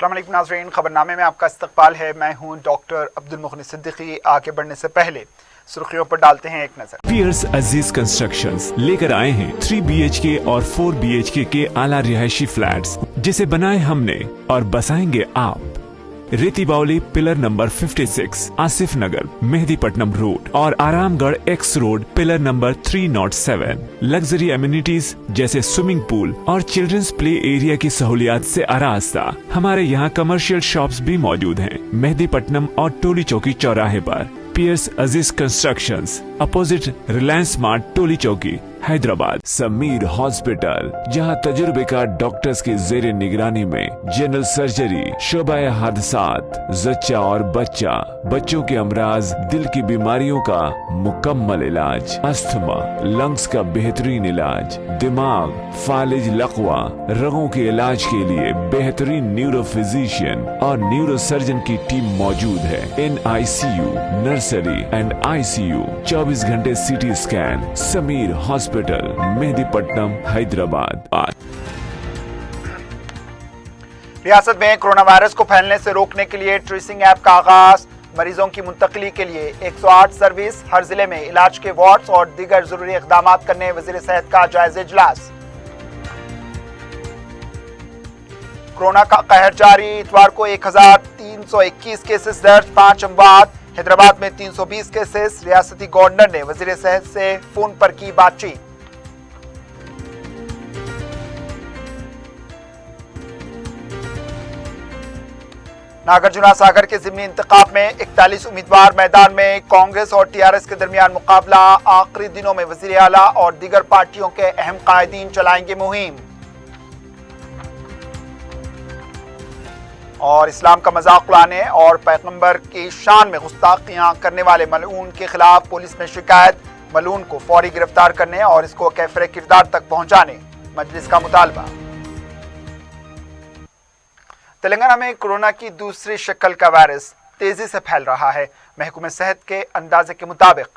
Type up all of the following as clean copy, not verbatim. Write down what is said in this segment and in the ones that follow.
अस्सलाम वालेकुम नाज़रीन, खबरनामे में आपका इस्तकबाल है। मैं हूं डॉक्टर अब्दुल मुग़नी सिद्दीकी। आगे बढ़ने से पहले सुर्खियों पर डालते हैं एक नजर। पियर्स अजीज कंस्ट्रक्शंस लेकर आए हैं 3 BHK और 4 BHK के आला रिहायशी फ्लैट्स, जिसे बनाए हमने और बसाएंगे आप। रेती बावली पिलर नंबर 56, आसिफ नगर, मेहदीपट्टनम रोड और Aramghar x road pillar number 307। Luxury amenities जैसे स्विमिंग पूल और चिल्ड्रंस प्ले एरिया की सहूलियात से आरास्ता। हमारे यहाँ कमर्शियल शॉप्स भी मौजूद हैं मेहदीपट्टनम और टोली चौकी चौराहे पर। पियर्स अजीज कंस्ट्रक्शंस, अपोजिट रिलायंस स्मार्ट, टोली चौकी, हैदराबाद। समीर हॉस्पिटल, जहां तजुर्बेकार डॉक्टर्स की जेर निगरानी में जनरल सर्जरी, शोबाए हादसात, जच्चा और बच्चा, बच्चों के अमराज, दिल की बीमारियों का मुकम्मल इलाज, अस्थमा, लंग्स का बेहतरीन इलाज, दिमाग, फालिज, लकवा, रगों के इलाज के लिए बेहतरीन न्यूरो फिजिशियन और न्यूरो सर्जन की टीम मौजूद है। NICU, नर्सरी एंड ICU, 24 घंटे CT scan. Sameer hospital, Mehdipatnam, Hyderabad. रियासत में कोरोना वायरस को फैलने से रोकने के लिए ट्रेसिंग ऐप का आगाज। मरीजों की मुंतकली के लिए 108 सर्विस, हर जिले में इलाज के वार्ड्स और दीगर जरूरी इकदाम करने वजीर सेहत का जायजा इजलास। कोरोना का कहर जारी, इतवार को 1321 केसेस दर्ज, 5 अमवात। हैदराबाद में 320 केसेस। रियासती गवर्नर ने वजीर सेहत से फोन पर की बातचीत। नागार्जुना सागर के ज़िमनी इंतखाब में 41 उम्मीदवार मैदान में। कांग्रेस और TRS के दरमियान मुकाबला। आखिरी दिनों में वजीर आला और दीगर पार्टियों के अहम कायदीन चलाएंगे मुहिम। और इस्लाम का मजाक उड़ाने और पैगंबर की शान में गुस्ताखियां करने वाले मलऊन के खिलाफ पुलिस में शिकायत। मलऊन को फौरी गिरफ्तार करने और इसको कैफरे किरदार तक पहुंचाने मजलिस का मुतालबा। तेलंगाना में कोरोना की दूसरी शक्ल का वायरस तेजी से फैल रहा है। महकमे सेहत के अंदाजे के मुताबिक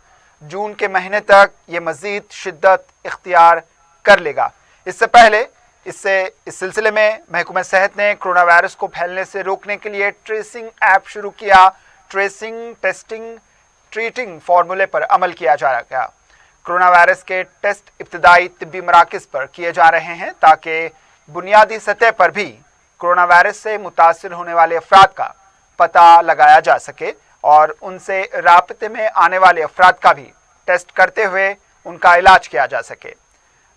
जून के महीने तक ये मजीद शिद्दत इख्तियार कर लेगा। इस सिलसिले में महकमा सेहत ने कोरोना वायरस को फैलने से रोकने के लिए ट्रेसिंग ऐप शुरू किया। ट्रेसिंग, टेस्टिंग, ट्रीटिंग फार्मूले पर अमल किया जा रहा है। कोरोना वायरस के टेस्ट इब्तदाई तिब्बी मराकज़ पर किए जा रहे हैं ताकि बुनियादी सतह पर भी कोरोना वायरस से मुतासिर होने वाले अफराद का पता लगाया जा सके और उनसे राब्ते में आने वाले अफराद का भी टेस्ट करते हुए उनका इलाज किया जा सके।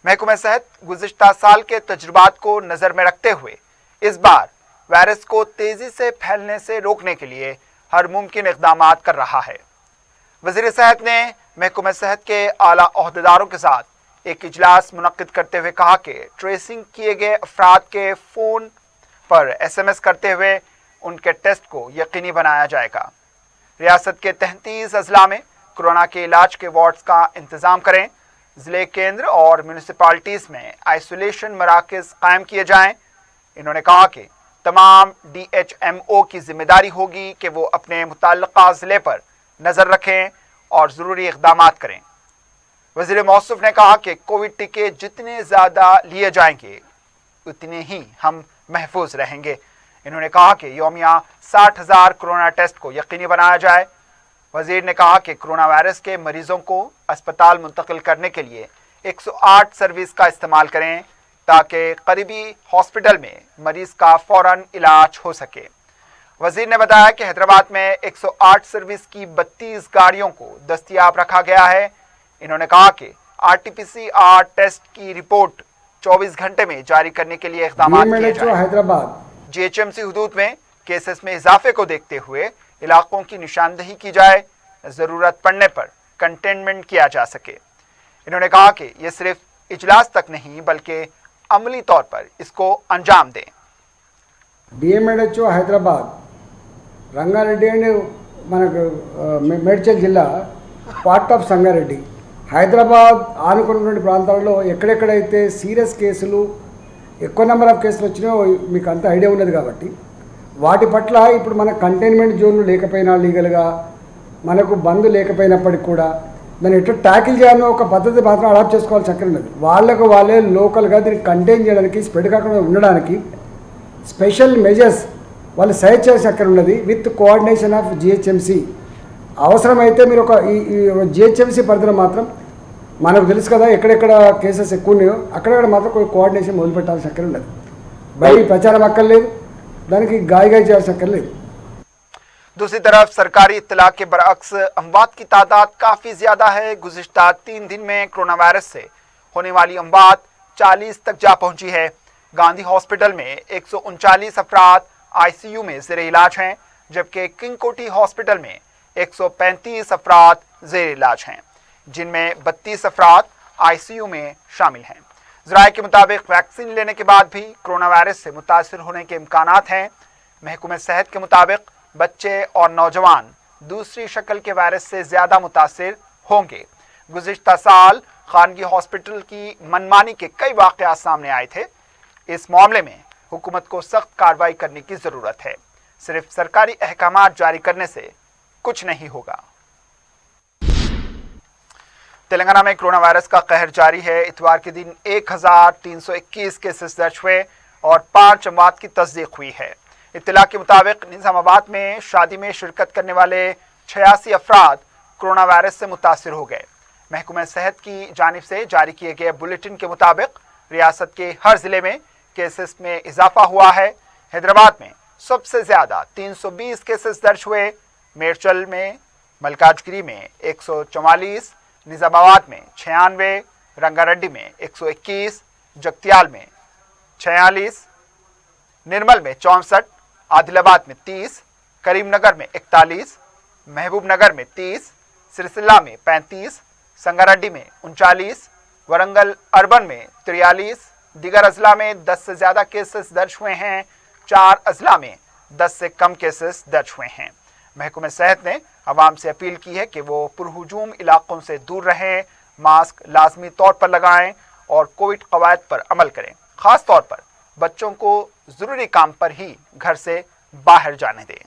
महकमा सेहत गुज़िश्ता साल के तजुर्बात को नज़र में रखते हुए इस बार वायरस को तेज़ी से फैलने से रोकने के लिए हर मुमकिन इक़दाम कर रहा है। वज़ीर सेहत ने महकमा सेहत के आला ओहदेदारों के साथ एक इजलास मुनक्किद करते हुए कहा कि ट्रेसिंग किए गए अफराद के फ़ोन पर SMS करते हुए उनके टेस्ट को यकीनी बनाया जाएगा। रियासत के 33 अजला में कोरोना के इलाज के वार्ड्स का इंतज़ाम करें। ज़िले, केंद्र और म्यूनिसिपालिटीज़ में आइसोलेशन मराकज़ कायम किए जाएं। इन्होंने कहा कि तमाम DHMO की जिम्मेदारी होगी कि वो अपने मुतल्लिक़ा ज़िले पर नज़र रखें और ज़रूरी इक़दाम करें। वज़ीर मौसूफ ने कहा कि कोविड टीके जितने ज़्यादा लिए जाएंगे उतने ही हम महफूज रहेंगे। इन्होंने कहा कि यौमिया 60,000 कोरोना टेस्ट को यकीनी बनाया जाए। वजीर ने कहा कि कोरोना वायरस के मरीजों को अस्पताल मुंतकिल करने के लिए 108 सर्विस का इस्तेमाल करें ताकि करीबी हॉस्पिटल में मरीज का फौरन इलाज हो सके। वजीर ने बताया कि हैदराबाद में 108 सर्विस की 32 गाड़ियों को दस्तियाब रखा गया है। इन्होंने कहा कि RT-PCR टेस्ट की रिपोर्ट 24 घंटे में जारी करने के लिए इक़दाम किए जाएं। हैदराबाद GHMC हुदूद में केसेस में इजाफे को देखते हुए इलाकों की निशानदही की जाए, ज़रूरत पड़ने पर कंटेनमेंट किया जा सके। इन्होंने कहा कि ये सिर्फ इजलास तक नहीं बल्कि अमली तौर पर इसको अंजाम दें। DMHO హైదరాబాద్ రంగారెడ్డి అండ్ మనకు మేడ్చల్ జిల్లా పార్ట్ ఆఫ్ సంగారెడ్డి హైదరాబాద్ ఆనుకున్నటువంటి ప్రాంతాల్లో ఎక్కడెక్కడైతే సీరియస్ కేసులు ఎక్కువ నెంబర్ ఆఫ్ కేసులు వచ్చినాయో మీకు అంత ఐడియా ఉన్నది కాబట్టి వాటి పట్ల ఇప్పుడు మన కంటైన్మెంట్ జోన్లు లేకపోయినా లీగల్గా మనకు బంద్ లేకపోయినప్పటికి కూడా దాన్ని ఎట్లా ట్యాకిల్ చేయాలో ఒక పద్ధతి మాత్రం అడాప్ట్ చేసుకోవాల్సి అక్కడ ఉన్నది. వాళ్ళకు వాళ్ళే లోకల్గా దీన్ని కంటైన్ చేయడానికి స్ప్రెడ్ కాకుండా ఉండడానికి స్పెషల్ మెజర్స్ వాళ్ళు సైజ్ చేయాల్సిన అక్కడ ఉన్నది విత్ కోఆర్డినేషన్ ఆఫ్ జిహెచ్ఎంసీ. అవసరమైతే మీరు ఒక ఈ జిహెచ్ఎంసీ పరిధిలో మాత్రం మనకు తెలుసు కదా ఎక్కడెక్కడ కేసెస్ ఎక్కువ ఉన్నాయో అక్కడక్కడ మాత్రం કોઈ కోఆర్డినేషన్ మొదలుపెట్టాల్సిన అక్కడ ఉన్నది. బయట ప్రచారం అక్కర్లేదు, దానికి గాయ చేయాల్సిన అక్కర్లేదు. दूसरी तरफ सरकारी इत्तला के बरअक्स अमवात की तादाद काफ़ी ज़्यादा है। गुज़िश्ता 3 दिन में कोरोना वायरस से होने वाली अमवात 40 तक जा पहुंची है। गांधी हॉस्पिटल में 139 अफराद आईसीयू में ज़ेर इलाज हैं, जबकि किंग कोठी हॉस्पिटल में 135 अफराद ज़ेर इलाज हैं, जिनमें 32 अफराद आईसीयू में शामिल हैं। ज़राए के मुताबिक वैक्सीन लेने के बाद भी कोरोना वायरस से मुतासिर होने के इम्कानात हैं। महकमे सेहत के मुताबिक बच्चे और नौजवान दूसरी शक्ल के वायरस से ज़्यादा मुतासिर होंगे। गुज़िश्ता साल खानगी हॉस्पिटल की मनमानी के कई वाक़यात सामने आए थे। इस मामले में हुकूमत को सख्त कार्रवाई करने की ज़रूरत है। सिर्फ सरकारी अहकामात जारी करने से कुछ नहीं होगा। तेलंगाना में कोरोना वायरस का कहर जारी है। इतवार के दिन 1321 केसेस दर्ज हुए और 5 अमवात की तस्दीक हुई है। इत्तला के मुताबिक निज़ामाबाद में शादी में शिरकत करने वाले 86 अफराद कोरोना वायरस से मुतासिर हो गए। महकमा सेहत की जानिब से जारी किए गए बुलेटिन के मुताबिक रियासत के हर ज़िले में केसेस में इजाफा हुआ है। हैदराबाद में सबसे ज़्यादा 320 केसेस दर्ज हुए। मेरचल में, मलकाजगिरी में 144, निज़ामाबाद में 96, रंगारेड्डी में 121, जगतियाल में 46, निर्मल में 64, आदिलाबाद में 30, करीमनगर में 41, महबूबनगर में 30, सिरसिल्ला में 35, संगारेड्डी में 39, वरंगल अर्बन में 43, दीगर अजला में 10 से ज़्यादा केसेस दर्ज हुए हैं। 4 अजला में 10 से कम केसेस दर्ज हुए हैं। महकमे सेहत ने आवाम से अपील की है कि वो पुरहुजूम इलाकों से दूर रहें, मास्क लाजमी तौर पर लगाएं और कोविड कवायद पर अमल करें। ख़ास तौर पर बच्चों को ज़रूरी काम पर ही घर से बाहर जाने दें।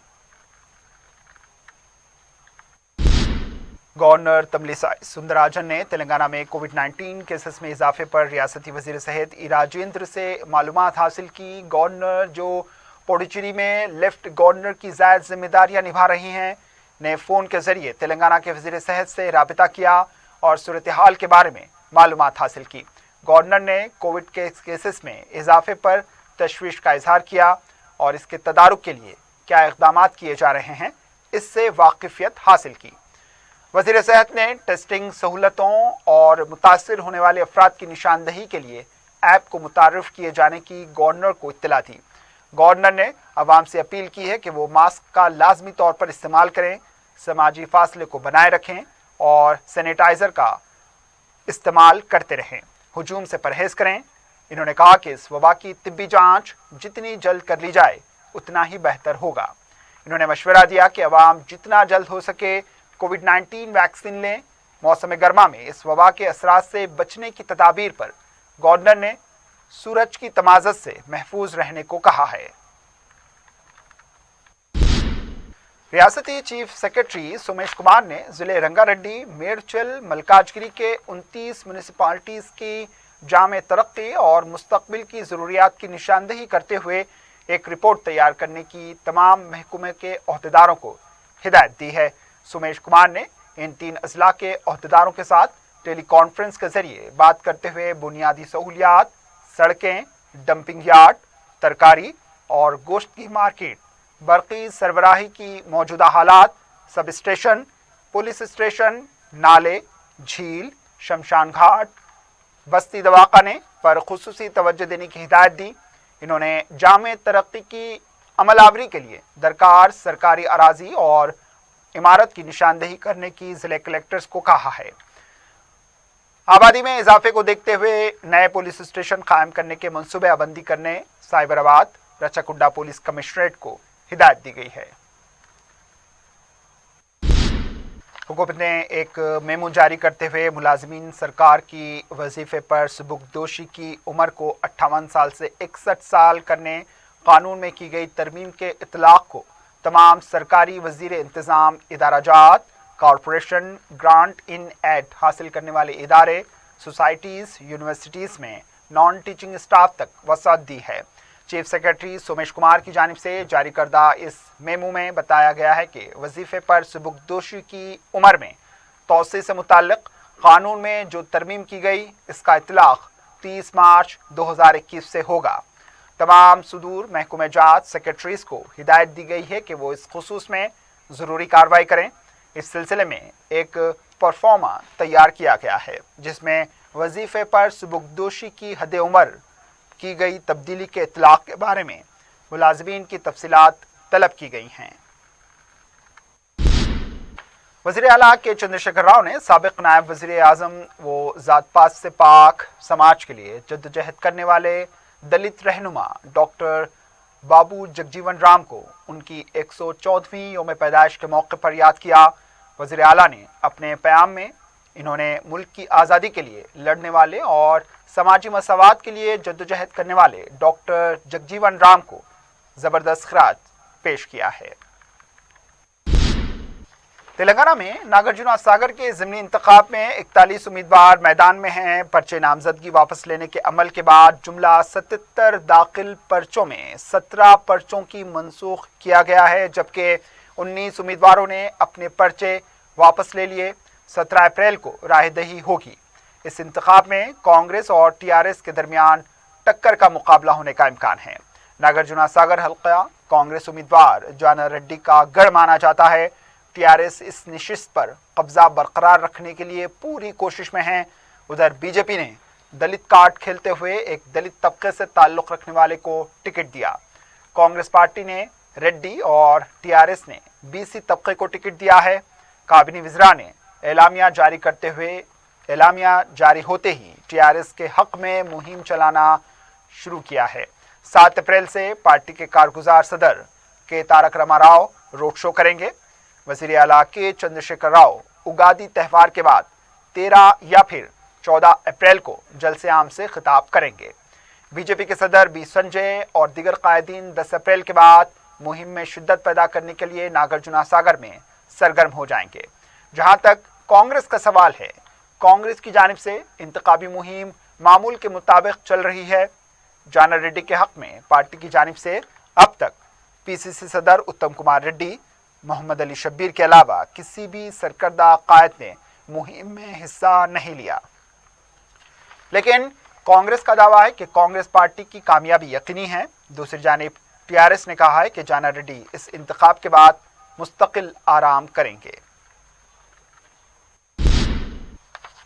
गवर्नर तमिलिसाई सुंदरराजन ने तेलंगाना में कोविड-19 केसेस में इजाफे पर रियासती वज़ीर सेहत ई राजेंद्र से मालूमात हासिल की। गवर्नर जो पुडुचेरी में लेफ्ट गवर्नर की ज़ायद जिम्मेदारियां निभा रही हैं ने फ़ोन के ज़रिए तेलंगाना के वज़ीर सेहत से राबिता किया और सूरत हाल के बारे में मालूमात हासिल की। गवर्नर ने कोविड के केसेस में इजाफे पर तशवीश का इजहार किया और इसके तदारुक के लिए क्या इक़दाम किए जा रहे हैं इससे वाकिफियत हासिल की। वज़ीर सेहत ने टेस्टिंग सहूलतों और मुतासिर होने वाले अफराद की निशानदही के लिए ऐप को मुतारफ़ किए जाने की गवर्नर को इत्तला दी। गवर्नर ने आवाम से अपील की है कि वो मास्क का लाजमी तौर पर इस्तेमाल करें, समाजी फासले को बनाए रखें और सैनिटाइज़र का इस्तेमाल करते रहें, हुजूम से परहेज़ करें। इन्होंने कहा कि इस वबा की तिब्बी जांच जितनी जल्द कर ली जाए उतना ही बेहतर होगा। इन्होंने मशवरा दिया कि अवाम जितना जल्द हो सके कोविड-19 वैक्सीन लें। मौसम गर्मा में इस वबा के असरात से बचने की तदाबीर पर गवर्नर ने सूरज की तमाज़त से महफूज रहने को कहा है। रियासती चीफ सेक्रेटरी सोमेश कुमार ने ज़िले रंगारेड्डी, मेरचल, मलकाजगिरी के 29 म्यूनिसिपालिटीज़ की जामे तरक्की और मुस्तकबिल की ज़रूरियात की निशानदही करते हुए एक रिपोर्ट तैयार करने की तमाम महकमे के अहदेदारों को हिदायत दी है। सोमेश कुमार ने इन 3 अजला के अहदेदारों के साथ टेली कॉन्फ्रेंस के ज़रिए बात करते हुए बुनियादी सहूलियात, सड़कें, डंपिंग यार्ड, तरकारी और गोश्त की मार्केट, बरक़ी सरबराही की मौजूदा हालात, सब स्टेशन, पुलिस स्टेशन, नाले, झील, शमशान घाट, बस्ती दवाखाने पर खुसूसी तवज्जो देने की हिदायत दी। इन्होंने जामे तरक्की की अमलावरी के लिए दरकार सरकारी अराजी और इमारत की निशानदही करने की ज़िले कलेक्टर्स को कहा है। आबादी में इजाफे को देखते हुए नए पुलिस स्टेशन कायम करने के मंसूबे बंदी करने साइबराबाद, रचाकुंडा पुलिस कमिश्नरेट को हिदायत दी गई है। हुकूमत ने एक मेमो जारी करते हुए मुलाजिमीन सरकार की वजीफे पर सुबुकदोशी की उम्र को 58 साल से 61 साल करने कानून में की गई तरमीम के इतलाक़ को तमाम सरकारी वजीर इंतज़ाम, इदाराजात, कॉरपोरेशन, ग्रांट इन एड हासिल करने वाले इदारे, सोसाइटीज़, यूनिवर्सिटीज़ में नॉन टीचिंग स्टाफ तक वसाअत दी है। चीफ सेक्रेटरी सोमेश कुमार की जानिब से जारी करदा इस मेमो में बताया गया है कि वजीफे पर सुबुकदोशी की उम्र में तोसी से मुताल्लिक कानून में जो तरमीम की गई, इसका इतलाक 30 मार्च 2021 से होगा। तमाम सुदूर महकमे जात सेक्रेटरीज को हिदायत दी गई है कि वो इस खुसूस में ज़रूरी कार्रवाई करें। इस सिलसिले में एक परफॉर्मा तैयार किया गया है जिसमें वजीफे पर सुबुकदोशी की हद उम्र की गई तब्दीली के इतलाक के बारे में मुलाजिमीन की तफसीलात तलब की गई हैं। वज़ीर आला के चंद्रशेखर राव ने साबिक नायब वज़ीर आज़म व ज़ात पात से पाक समाज के लिए जद्दोजहद करने वाले दलित रहनुमा डॉक्टर बाबू जगजीवन राम को उनकी 114वीं यौम पैदाइश के मौके पर याद किया। वज़ीर आला ने अपने प्याम में इन्होंने मुल्क की आज़ादी के लिए लड़ने वाले और समाजी मसावात के लिए जद्दोजहद करने वाले डॉक्टर जगजीवन राम को ज़बरदस्त खिराज पेश किया है। तेलंगाना में नागार्जुन सागर के ज़िमनी इंतखाब में 41 उम्मीदवार मैदान में हैं। पर्चे नामजदगी वापस लेने के अमल के बाद जुमला 77 दाखिल पर्चों में 17 पर्चों की मनसूख किया गया है, जबकि 19 उम्मीदवारों ने अपने पर्चे वापस ले लिए। 17 अप्रैल को राहदही होगी। इस इंतखाब में कांग्रेस और टीआरएस के दरमियान टक्कर का मुकाबला होने का इम्कान है। नागार्जुन सागर हल्का कांग्रेस उम्मीदवार जाना रेड्डी का गढ़ माना जाता है। टीआरएस इस निशिस्त पर कब्जा बरकरार रखने के लिए पूरी कोशिश में है। उधर बीजेपी ने दलित कार्ड खेलते हुए एक दलित तबके से ताल्लुक़ रखने वाले को टिकट दिया। कांग्रेस पार्टी ने रेड्डी और टीआरएस ने बीसी तबके को टिकट दिया है। काबिनी वज़रा ने एलामिया जारी होते ही टीआरएस के हक में मुहिम चलाना शुरू किया है। 7 अप्रैल से पार्टी के कारगुजार सदर के तारक रामाराव रोड शो करेंगे। वज़ीर आला के चंद्रशेखर राव उगादी त्यौहार के बाद 13 या फिर 14 अप्रैल को जलसे आम से खिताब करेंगे। बीजेपी के सदर बी संजय और दीगर कायदीन 10 अप्रैल के बाद मुहिम में शिद्दत पैदा करने के लिए नागार्जुन सागर में सरगर्म हो जाएंगे। जहां तक कांग्रेस का सवाल है, कांग्रेस की जानिब से इंतखाबी मुहिम मामूल के मुताबिक चल रही है। जाना रेड्डी के हक में पार्टी की जानिब से अब तक पीसीसी सदर उत्तम कुमार रेड्डी, मोहम्मद अली शब्बीर के अलावा किसी भी सरकर्दा कायद ने मुहिम में हिस्सा नहीं लिया। लेकिन कांग्रेस का दावा है कि कांग्रेस पार्टी की कामयाबी यकीनी है। दूसरी जानिब टीआरएस ने कहा है कि जाना रेड्डी इस इंतखाब के बाद मुस्तकिल आराम करेंगे।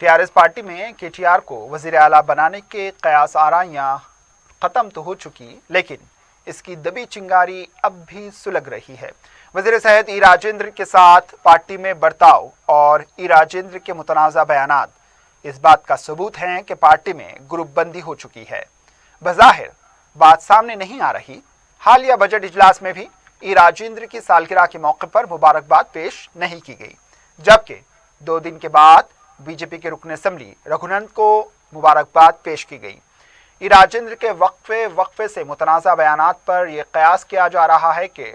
टीआरएस पार्टी में केटीआर को वज़ीर आला बनाने के कयास आराइयां खत्म तो हो चुकी, लेकिन इसकी दबी चिंगारी अब भी सुलग रही है। वज़ीर सेहत ई राजेंद्र के साथ पार्टी में बर्ताव और ई राजेंद्र के मुतनाज़ा बयानात इस बात का सबूत हैं कि पार्टी में ग्रुप बंदी हो चुकी है। बज़ाहिर बात सामने नहीं आ रही। हालिया बजट इजलास में भी ई राजेंद्र की सालगिरह के मौके पर मुबारकबाद पेश नहीं की गई, जबकि 2 दिन के बाद बीजेपी के रुकन असम्बली रघुनंद को मुबारकबाद पेश की गई। ई राजेंद्र के वक्फे से मुतनाज़ा बयानात पर यह कयास किया जा रहा है कि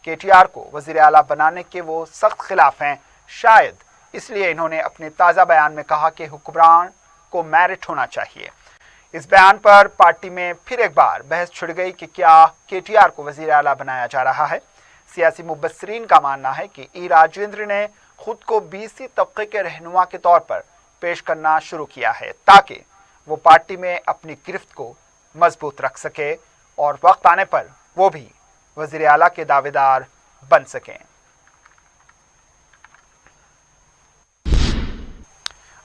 केटीआर को वज़ीर आला बनाने के वो सख्त खिलाफ हैं। शायद इसलिए इन्होंने अपने ताज़ा बयान में कहा कि हुक्मरान को मेरिट होना चाहिए। इस बयान पर पार्टी में फिर एक बार बहस छिड़ गई कि क्या केटीआर को वज़ीर आला बनाया जा रहा है। सियासी मुबस्सरीन का मानना है कि ई राजेंद्र ने खुद को बीसी तबके के रहनुमा के तौर पर पेश करना शुरू किया है ताकि वो पार्टी में अपनी गिरफ्त को मजबूत रख सके और वक्त आने पर वो भी वज़ीर आला के दावेदार बन सकें।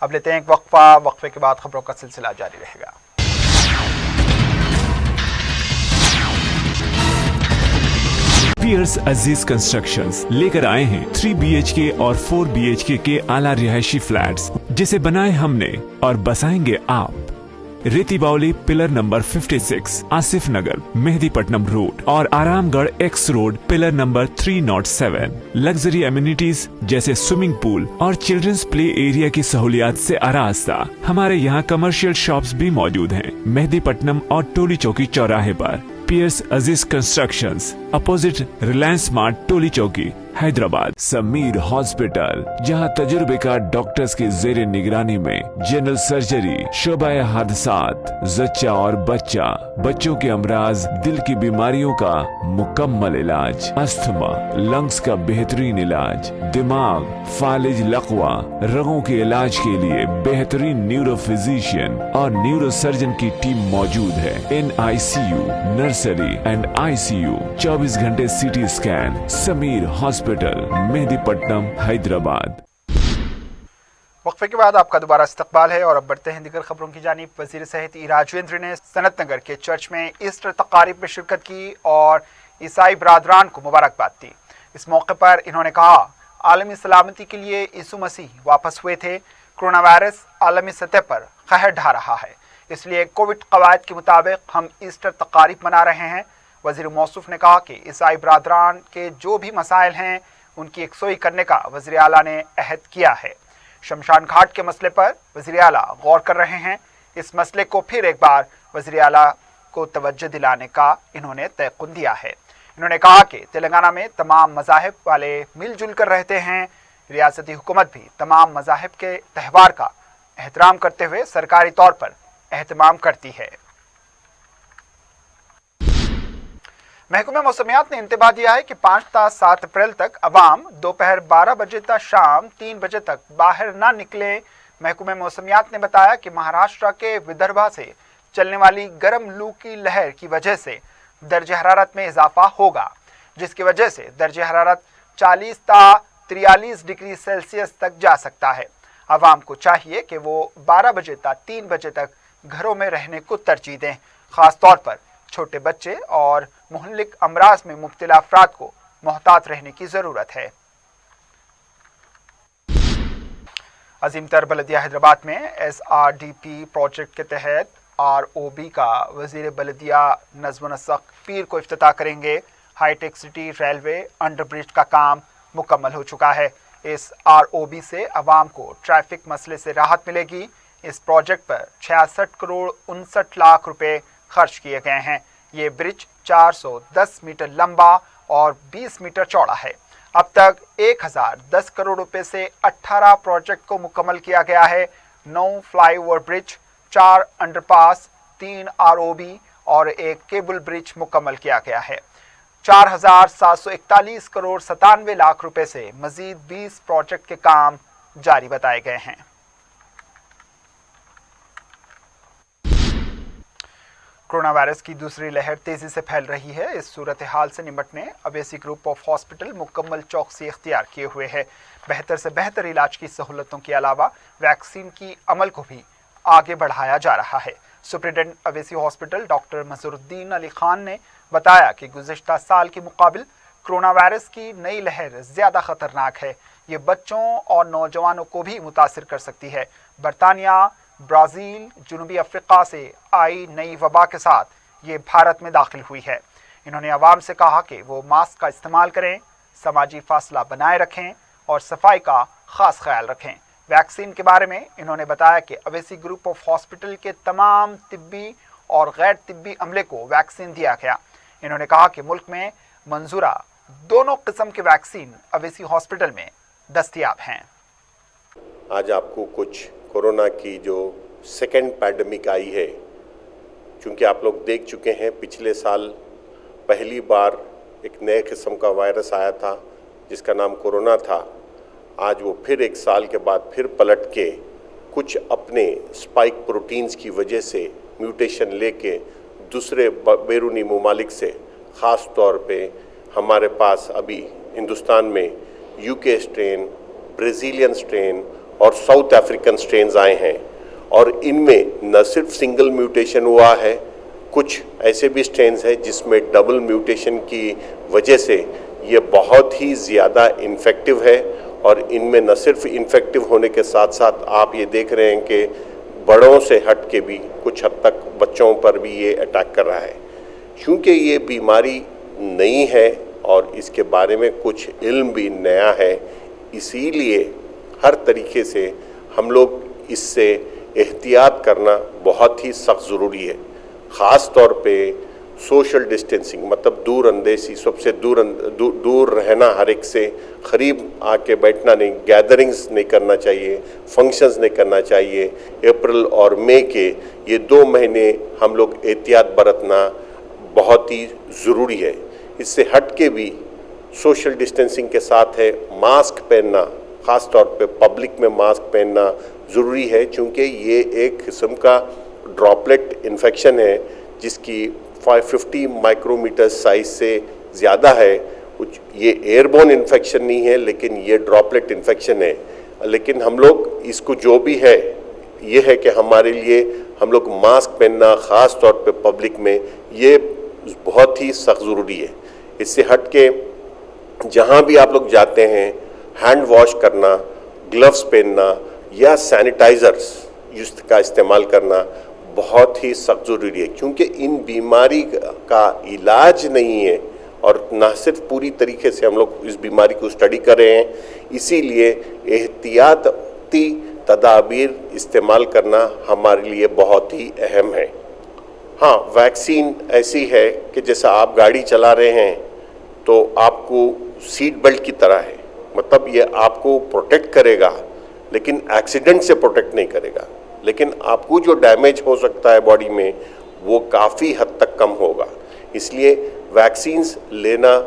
अब लेते हैं एक वक्फा। वक्फे के बाद खबरों का सिलसिला जारी रहेगा। पियर्स अजीज कंस्ट्रक्शंस लेकर आए हैं 3 BHK और 4 BHK के आला रिहायशी फ्लैट्स, जिसे बनाए हमने और बसाएंगे आप। रेती बावली पिलर नंबर 56 आसिफ नगर मेहदीपट्टनम रोड और Aramghar x road pillar number 307। Luxury amenities जैसे स्विमिंग पूल और चिल्ड्रंस प्ले एरिया की सहूलियात से आरास्ता। हमारे यहाँ कमर्शियल शॉप्स भी मौजूद हैं मेहदीपट्टनम और टोली चौकी चौराहे पर। पियर्स अजीज कंस्ट्रक्शंस अपोजिट रिलायंस स्मार्ट टोली चौकी, हैदराबाद। समीर हॉस्पिटल, जहां तजुर्बेकार डॉक्टर्स की जेर निगरानी में जनरल सर्जरी, शोबा हादसात, जच्चा और बच्चा, बच्चों के अमराज, दिल की बीमारियों का मुकम्मल इलाज, अस्थमा, लंग्स का बेहतरीन इलाज, दिमाग, फालिज, लकवा, रगों के इलाज के लिए बेहतरीन न्यूरो फिजिशियन और न्यूरो सर्जन की टीम मौजूद है। NICU, नर्सरी एंड ICU, 24 घंटे CT scan. Sameer hospital, Mehdipatnam, Hyderabad. वक्फे के बाद आपका दोबारा इस्तकबाल है और अब बढ़ते हैं दीगर खबरों की जानिब। वजीर सेहत राजवेंद्र ने सनत नगर के चर्च में ईस्टर तकारीब में शिरकत की और ईसाई बरादरान को मुबारकबाद दी। इस मौके पर इन्होंने कहा, आलमी सलामती के लिए यीशु मसीह वापस हुए थे। कोरोना वायरस आलमी सतह पर कहर ढा रहा है, इसलिए कोविड कवायद के मुताबिक हम ईस्टर तकारीब मना रहे हैं। वजीर मौसूफ ने कहा कि ईसाई बरादरान के जो भी मसाइल हैं उनकी यकसोई करने का वज़ीर आला ने अहद किया है। शमशान घाट के मसले पर वज़ीर आला गौर कर रहे हैं। इस मसले को फिर एक बार वज़ीर आला को तवज्जो दिलाने का इन्होंने तयक़ुन दिया है। इन्होंने कहा कि तेलंगाना में तमाम मज़ाहिब वाले मिलजुल कर रहते हैं। रियासती हुकूमत भी तमाम मज़ाहिब के त्यौहार का एहतराम करते हुए सरकारी तौर पर एहतमाम करती है। महकमे मौसमियात ने इंतबाह दिया है कि 5 ta 7 अप्रैल तक अवाम दोपहर 12 बजे तक शाम 3 बजे तक बाहर ना निकले। महकमे मौसमियात ने बताया कि महाराष्ट्र के विदर्भा से चलने वाली गर्म लू की लहर की वजह से दर्ज हरारत में इजाफा होगा, जिसकी वजह से दर्ज हरारत 40 ta 43 डिग्री सेल्सियस तक जा सकता है। अवाम को चाहिए कि वो 12 बजे तक 3 बजे तक घरों में रहने को तरजीह दें। खास तौर पर छोटे बच्चे और मुहल्लिक अमराज में मुब्तला अफराद को मोहतात रहने की ज़रूरत है। अजीम तर बलदिया हैदराबाद में SRDP प्रोजेक्ट के तहत ROB का वज़ीर बलदिया नज़्म नसक पीर को इफ्तिताह करेंगे। हाईटेक सिटी रेलवे अंडरब्रिज का काम मुकम्मल हो चुका है। इस ROB से अवाम को ट्रैफिक मसले से राहत मिलेगी। इस प्रोजेक्ट पर 66 करोड़ 59 लाख रुपए खर्च किए गए हैं। ये ब्रिज 410 मीटर लंबा और 20 मीटर चौड़ा है। अब तक 1010 करोड़ रुपए से 18 प्रोजेक्ट को मुकम्मल किया गया है। 9 फ्लाईओवर ब्रिज, 4 अंडरपास, 3 ROB और 1 केबल ब्रिज मुकम्मल किया गया है। 4741 करोड़ 97 लाख रुपए से मजीद 20 प्रोजेक्ट के काम जारी बताए गए हैं। कोरोना वायरस की दूसरी लहर तेजी से फैल रही है। इस सूरत हाल से निपटने अवेसी ग्रुप ऑफ हॉस्पिटल मुकम्मल चौकसी इख्तियार किए हुए है। बेहतर से बेहतर इलाज की सहूलतों के अलावा वैक्सीन की अमल को भी आगे बढ़ाया जा रहा है। Superintendent Owaisi hospital doctor Masruddin Ali Khan ने बताया कि गुज़िश्ता साल के मुकाबिल कोरोना वायरस की नई लहर ज़्यादा ख़तरनाक है। ये बच्चों और नौजवानों को भी मुतासिर कर सकती है। बरतानिया, ब्राज़ील, जनूबी अफ्रीका से आई नई वबा के साथ ये भारत में दाखिल हुई है। इन्होंने आवाम से कहा कि वो मास्क का इस्तेमाल करें, समाजी फासला बनाए रखें और सफाई का ख़ास ख्याल रखें। वैक्सीन के बारे में इन्होंने बताया कि अवेसी ग्रुप ऑफ हॉस्पिटल के तमाम तिब्बी और गैर तिब्बी अमले को वैक्सीन दिया गया। इन्होंने कहा कि मुल्क में मंजूरा दोनों किस्म के वैक्सीन अवेसी हॉस्पिटल में दस्तयाब हैं। आज आपको कुछ कोरोना की जो सेकेंड पैंडमिक आई है, चूँकि आप लोग देख चुके हैं पिछले साल पहली बार एक नए किस्म का वायरस आया था जिसका नाम कोरोना था। आज वो फिर एक साल के बाद फिर पलट के कुछ अपने स्पाइक प्रोटीन्स की वजह से म्यूटेशन लेके दूसरे बैरूनी ममालिक से, ख़ास तौर पे हमारे पास अभी हिंदुस्तान में UK स्ट्रेन, ब्राज़ीलियन स्ट्रेन और साउथ अफ्रीकन स्ट्रेन्स आए हैं। और इनमें न सिर्फ सिंगल म्यूटेशन हुआ है, कुछ ऐसे भी स्ट्रेन्स हैं जिसमें डबल म्यूटेशन की वजह से ये बहुत ही ज़्यादा इन्फेक्टिव है। और इनमें न सिर्फ इन्फेक्टिव होने के साथ साथ आप ये देख रहे हैं कि बड़ों से हट के भी कुछ हद तक बच्चों पर भी ये अटैक कर रहा है। क्योंकि ये बीमारी नई है और इसके बारे में कुछ इल्म भी नया है, इसीलिए हर तरीके से हम लोग इससे एहतियात करना बहुत ही सख्त ज़रूरी है। ख़ास तौर पे सोशल डिस्टेंसिंग मतलब दूर अंदेशी, सबसे दूर रहना, हर एक से करीब आके बैठना नहीं, गैदरिंग्स नहीं करना चाहिए, फंक्शंस नहीं करना चाहिए। अप्रैल और मई के ये 2 महीने हम लोग एहतियात बरतना बहुत ही ज़रूरी है। इससे हट के भी सोशल डिस्टेंसिंग के साथ है मास्क पहनना, ख़ास तौर पे पब्लिक में मास्क पहनना ज़रूरी है, क्योंकि ये एक किस्म का ड्रॉपलेट इन्फेक्शन है जिसकी 550 माइक्रोमीटर साइज से ज़्यादा है। ये एयरबोर्न इन्फेक्शन नहीं है, लेकिन ये ड्रॉपलेट इन्फेक्शन है। लेकिन हम लोग इसको जो भी है ये है कि हमारे लिए हम लोग मास्क पहनना ख़ास तौर पे पब्लिक में ये बहुत ही सख्त ज़रूरी है। इससे हट के जहाँ भी आप लोग जाते हैं हैंड वॉश करना, ग्लव्स पहनना या सैनिटाइज़र्स का इस्तेमाल करना बहुत ही सख्त ज़रूरी है, क्योंकि इन बीमारी का इलाज नहीं है और ना सिर्फ पूरी तरीके से हम लोग इस बीमारी को स्टडी कर रहे हैं, इसीलिए एहतियाती तदाबीर इस्तेमाल करना हमारे लिए बहुत ही अहम है। हाँ, वैक्सीन ऐसी है कि जैसा आप गाड़ी चला रहे हैं तो आपको सीट बेल्ट की तरह है, मतलब ये आपको प्रोटेक्ट करेगा लेकिन एक्सीडेंट से प्रोटेक्ट नहीं करेगा, लेकिन आपको जो डैमेज हो सकता है बॉडी में वो काफ़ी हद तक कम होगा। इसलिए वैक्सीन्स लेना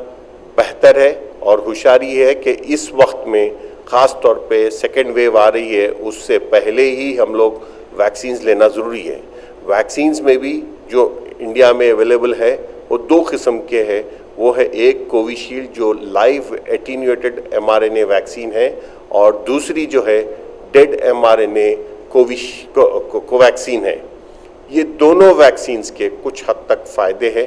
बेहतर है और होशियारी है कि इस वक्त में ख़ास तौर पे सेकेंड वेव आ रही है, उससे पहले ही हम लोग वैक्सीन्स लेना ज़रूरी है। वैक्सीन्स में भी जो इंडिया में अवेलेबल है वो 2 किस्म के हैं। वो है एक कोविशील्ड जो लाइव एटीन्यूएटेड mRNA वैक्सीन है, और दूसरी जो है डेड mRNA कोवैक्सीन है। ये दोनों वैक्सीन्स के कुछ हद तक फ़ायदे हैं,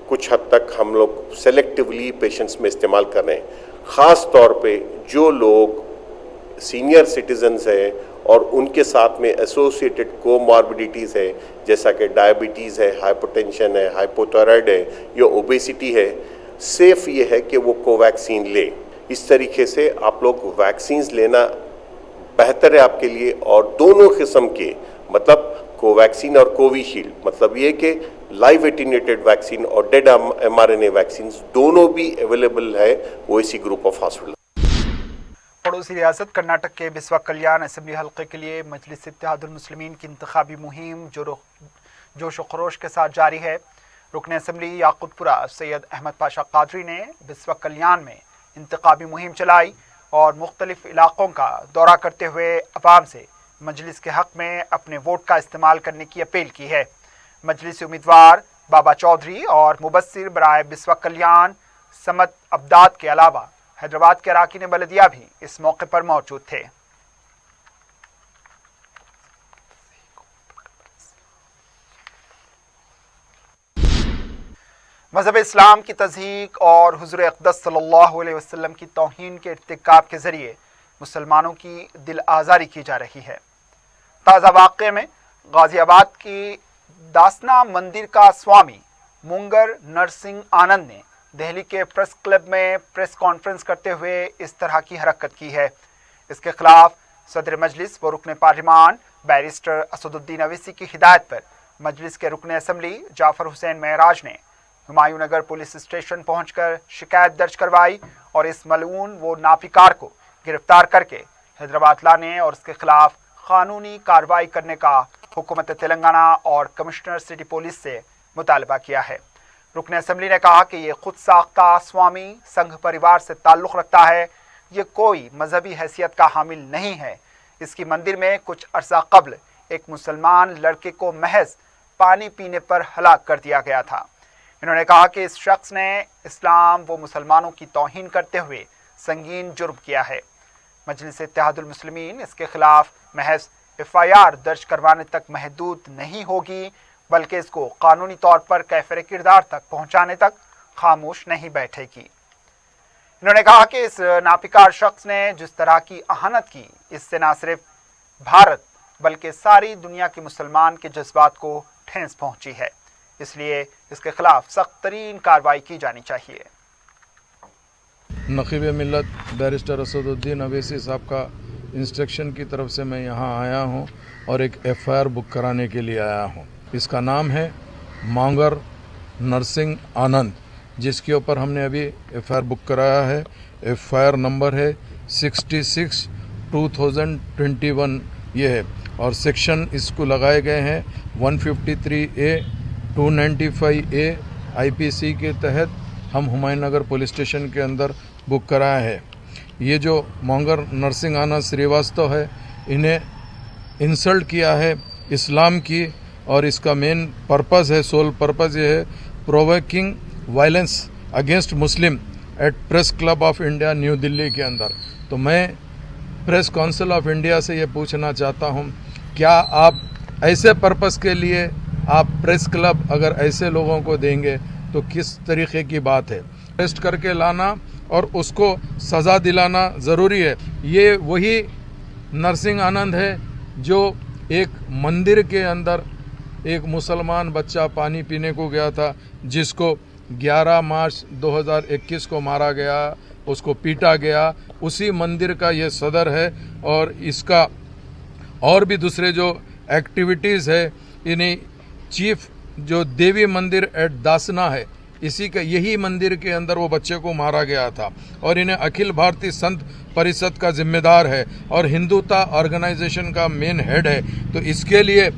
कुछ हद तक हम लोग सेलेक्टिवली पेशेंट्स में इस्तेमाल कर रहे हैं। ख़ास तौर पे जो लोग सीनियर सिटीजन्स हैं और उनके साथ में एसोसिएटेड कोमॉर्बिडिटीज़ है, जैसा कि डायबिटीज़ है, हाइपरटेंशन है, हाइपोथायराइड है या ओबेसिटी है, सेफ ये है कि वो कोवैक्सीन ले। इस तरीके से आप लोग वैक्सीन्स लेना बेहतर है आपके लिए, और दोनों किस्म के मतलब कोवैक्सीन और कोविशील्ड, मतलब ये कि लाइव एटीन्यूएटेड वैक्सीन और डेड mRNA वैक्सीन दोनों भी अवेलेबल है ओएसी ग्रुप ऑफ हॉस्पिटल। पड़ोसी रियासत कर्नाटक के बिस्वा कल्याण असेंबली हल्के के लिए मजलिस इत्तेहादुल मुस्लिमीन की इंतखाबी मुहिम जोश व खरोश के साथ जारी है। रुकन असेंबली याकुतपुरा सैयद अहमद पाशा कादरी ने बिस्वा कल्याण में इंतखाबी मुहिम चलाई और मुख्तलिफ इलाकों का दौरा करते हुए अवाम से मजलिस के हक़ में अपने वोट का इस्तेमाल करने की अपील की है। मजलिसी उम्मीदवार बाबा चौधरी और मुबस्सिर बराए बिस्वा कल्याण समत अब्दाद के अलावा हैदराबाद के अराकीन बलदिया भी इस मौके पर मौजूद थे। मज़हब इस्लाम की तज़हीक और हुज़ूर अक़दस सल्लल्लाहु अलैहि वसल्लम की तौहीन के इर्तिकाब के ज़रिए मुसलमानों की दिल आज़ारी की जा रही है। ताज़ा वाक़े में गाज़ियाबाद की दासना मंदिर का स्वामी मुंगर नरसिंह आनंद ने दिल्ली के प्रेस क्लब में प्रेस कॉन्फ्रेंस करते हुए इस तरह की हरकत की है। इसके खिलाफ सदर मजलिस व रुकन पार्लिमान बैरिस्टर असदुद्दीन अवैसी की हिदायत पर मजलिस के रुकन असम्बली जाफर हुसैन महराज ने हुमायूं नगर पुलिस स्टेशन पहुंचकर शिकायत दर्ज करवाई और इस मलऊन व नापिकार को गिरफ्तार करके हैदराबाद लाने और उसके खिलाफ कानूनी कार्रवाई करने का हुकूमत तेलंगाना और कमिश्नर सिटी पुलिस से मुतालबा किया है। रुकन असम्बली ने कहा कि ये खुद साख्ता स्वामी संघ परिवार से ताल्लुक़ रखता है, ये कोई मजहबी हैसियत का हामिल नहीं है। इसकी मंदिर में कुछ अरसा कब्ल एक मुसलमान लड़के को महज पानी पीने पर हलाक कर दिया गया था। इन्होंने कहा कि इस शख्स ने इस्लाम व मुसलमानों की तौहीन करते हुए संगीन जुर्म किया है। मजलिस इत्तेहादुल मुस्लिमीन इसके खिलाफ महज FIR दर्ज करवाने तक महदूद नहीं होगी, बल्कि इसको कानूनी तौर पर कैफरे किरदार तक पहुंचाने तक खामोश नहीं बैठेगी। इन्होंने कहा कि इस नापिकार शख्स ने जिस तरह की अहानत की, इससे न सिर्फ भारत बल्कि सारी दुनिया के मुसलमान के जज्बात को ठेस पहुंची है, इसलिए इसके खिलाफ सख्त तरीन कार्रवाई की जानी चाहिए। नक़ीब मिल्लत बैरिस्टर असदुद्दीन अवैसी साहब का इंस्ट्रक्शन की तरफ से मैं यहाँ आया हूँ और एक FIR बुक कराने के लिए आया हूँ। इसका नाम है मांगर नरसिंह आनंद, जिसके ऊपर हमने अभी एफआईआर बुक कराया है। एफआईआर नंबर है 66/2021 ये है, और सेक्शन इसको लगाए गए हैं 153A 295A IPC के तहत हम हुमायूं नगर पुलिस स्टेशन के अंदर बुक कराया है। ये जो मोंगर नरसिंह आनंद श्रीवास्तव है, इन्हें इंसल्ट किया है इस्लाम की, और इसका मेन पर्पस है, सोल पर्पस ये है provoking violence against Muslim at press club of India new Delhi के अंदर। तो मैं प्रेस काउंसिल ऑफ इंडिया से ये पूछना चाहता हूँ, क्या आप ऐसे पर्पस के लिए आप प्रेस क्लब अगर ऐसे लोगों को देंगे तो किस तरीके की बात है? अरेस्ट करके लाना और उसको सज़ा दिलाना ज़रूरी है। ये वही नरसिंह आनंद है जो एक मंदिर के अंदर एक मुसलमान बच्चा पानी पीने को गया था, जिसको 11 मार्च 2021 को मारा गया, उसको पीटा गया। उसी मंदिर का ये सदर है, और इसका और भी दूसरे जो एक्टिविटीज़ है, इन्हें चीफ जो देवी मंदिर एट दासना है, इसी का यही मंदिर के अंदर वो बच्चे को मारा गया था, और इन्हें अखिल भारतीय संत परिषद का जिम्मेदार है और हिंदुता ऑर्गेनाइजेशन का मेन हेड है। तो इसके लिए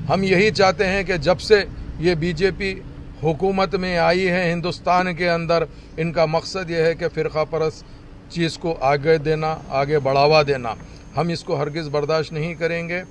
हम यही चाहते हैं कि जब से ये बीजेपी हुकूमत में आई है हिंदुस्तान के अंदर, इनका मकसद ये है कि फ़िरका परस्त चीज़ को आगे देना, आगे बढ़ावा देना। हम इसको हरगिज़ बर्दाश्त नहीं करेंगे।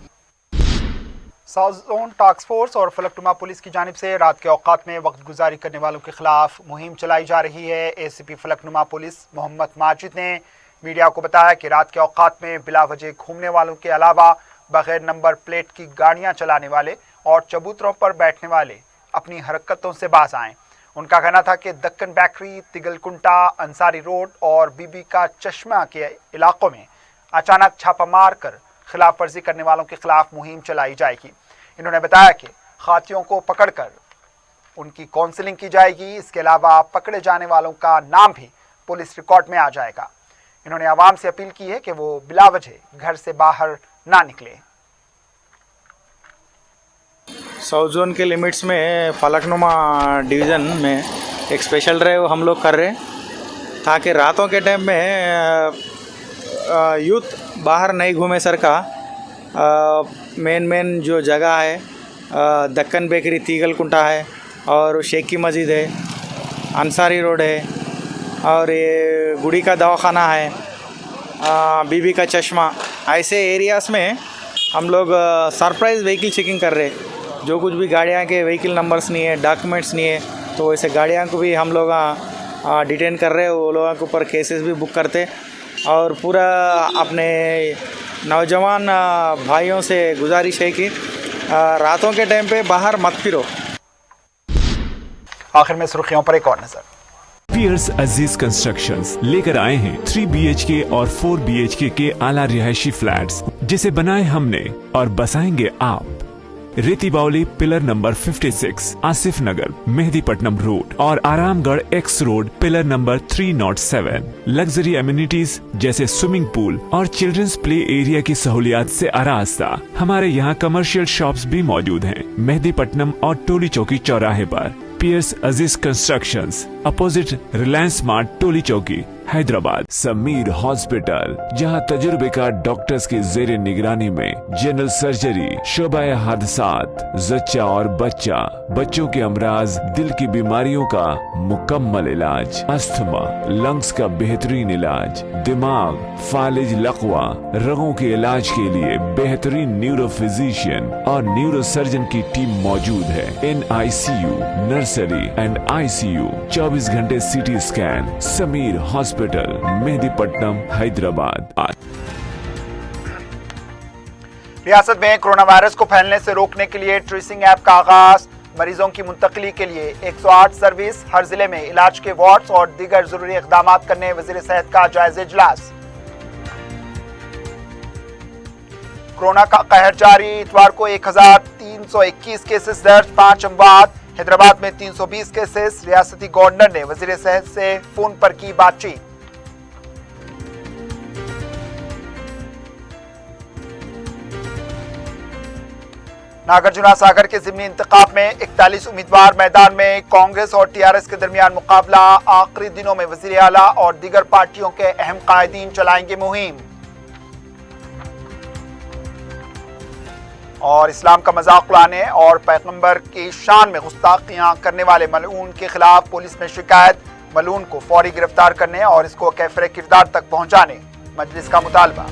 साउथ जोन टास्क फोर्स और फलकनुमा पुलिस की जानिब से रात के औकात में वक्त गुजारी करने वालों के खिलाफ मुहिम चलाई जा रही है। एसीपी फलकनुमा पुलिस मोहम्मद माजिद ने मीडिया को बताया कि रात के औकात में बिला वजह घूमने वालों के अलावा बगैर नंबर प्लेट की गाड़ियां चलाने वाले और चबूतरों पर बैठने वाले अपनी हरकतों से बाज आएं। उनका कहना था कि दक्कन बेकरी, तिगलकुंटा, अंसारी रोड और बीबी का चश्मा के इलाकों में अचानक छापा मार कर खिलाफ वर्जी करने वालों के खिलाफ मुहिम चलाई जाएगी। इन्होंने बताया कि खातियों को पकड़कर उनकी काउंसलिंग की जाएगी। इसके अलावा पकड़े जाने वालों का नाम भी पुलिस रिकॉर्ड में आ जाएगा। इन्होंने आवाम से अपील की है कि वो बिला वजह घर से बाहर ना निकले। साउथ जोन के लिमिट्स में फलकनुमा डिवीज़न में एक स्पेशल ड्राइव हम लोग कर रहे हैं, ताकि रातों के टाइम में यूथ बाहर नहीं घूमे सर का। मेन जो जगह है दक्कन बेकरी, तिगलकुंटा है, और शेख की मस्जिद है, अंसारी रोड है, और ये गुड़ी का दवाखाना है, बीबी का चश्मा, ऐसे एरियाज़ में हम लोग सरप्राइज़ व्हीकल चेकिंग कर रहे हैं। जो कुछ भी गाड़ियाँ के व्हीकल नंबर्स नहीं है, डॉक्यूमेंट्स नहीं है, तो वैसे गाड़ियाँ को भी हम लोग डिटेन कर रहे हैं। वो लोगों के ऊपर केसेस भी बुक करते, और पूरा अपने नौजवान भाइयों से गुजारिश है कि रातों के टाइम पे बाहर मत फिरो। आखिर में सुर्खियों पर एक और नजर। पियर्स अजीज कंस्ट्रक्शंस लेकर आए हैं 3 BHK और 4 BHK के आला रिहायशी फ्लैट्स, जिसे बनाए हमने और बसाएंगे आप। रेती बावली पिलर नंबर 56, आसिफ नगर, मेहदीपट्टनम रोड और Aramghar X road pillar number 307। Luxury amenities जैसे स्विमिंग पूल और चिल्ड्रंस प्ले एरिया की सहूलियात से आरास्ता। हमारे यहाँ कमर्शियल शॉप्स भी मौजूद हैं मेहदीपट्टनम और टोली चौकी चौराहे पर। पियर्स अजीज कंस्ट्रक्शंस, अपोजिट रिलायंस स्मार्ट, टोली चौकी, हैदराबाद। समीर हॉस्पिटल, जहां तजुर्बेकार डॉक्टर्स की जेर निगरानी में जनरल सर्जरी, शोबाए हादसात, जच्चा और बच्चा, बच्चों के अमराज, दिल की बीमारियों का मुकम्मल इलाज, अस्थमा, लंग्स का बेहतरीन इलाज, दिमाग, फालिज, लकवा, रगों के इलाज के लिए बेहतरीन न्यूरो फिजिशियन और न्यूरो सर्जन की टीम मौजूद है। NICU, नर्सरी एंड ICU, 24 घंटे CT scan. Sameer hospital, Mehdipatnam, Hyderabad. रियासत में कोरोना वायरस को फैलने से रोकने के लिए ट्रेसिंग ऐप का आगाज। मरीजों की मुंतकली के लिए 108 सर्विस। हर जिले में इलाज के वार्ड्स और दीगर जरूरी इक़दामात करने वज़ीर सेहत का जायजा इजलास। कोरोना का कहर जारी। इतवार को 1321 केसेस दर्ज, 5 अमवात। हैदराबाद में 320 केसेस। रियासती गवर्नर ने वज़ीर सेहत से फोन पर की बातचीत। नागार्जुना सागर के ज़िमनी इंतखाब में 41 उम्मीदवार मैदान में। कांग्रेस और टीआरएस के दरमियान मुकाबला। आखिरी दिनों में वज़ीर आला और दीगर पार्टियों के अहम कायदीन चलाएंगे मुहिम। और इस्लाम का मजाक उड़ाने और पैगंबर की शान में गुस्ताखियां करने वाले मलऊन के खिलाफ पुलिस में शिकायत। मलून को फौरी गिरफ्तार करने और इसको कैफरे किरदार तक पहुंचाने मजलिस का मुतालबा।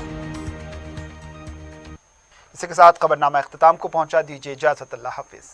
इसी के साथ खबरनामा इख्तिताम को पहुंचा। दीजिए इजाजत। अल्लाह हाफिज।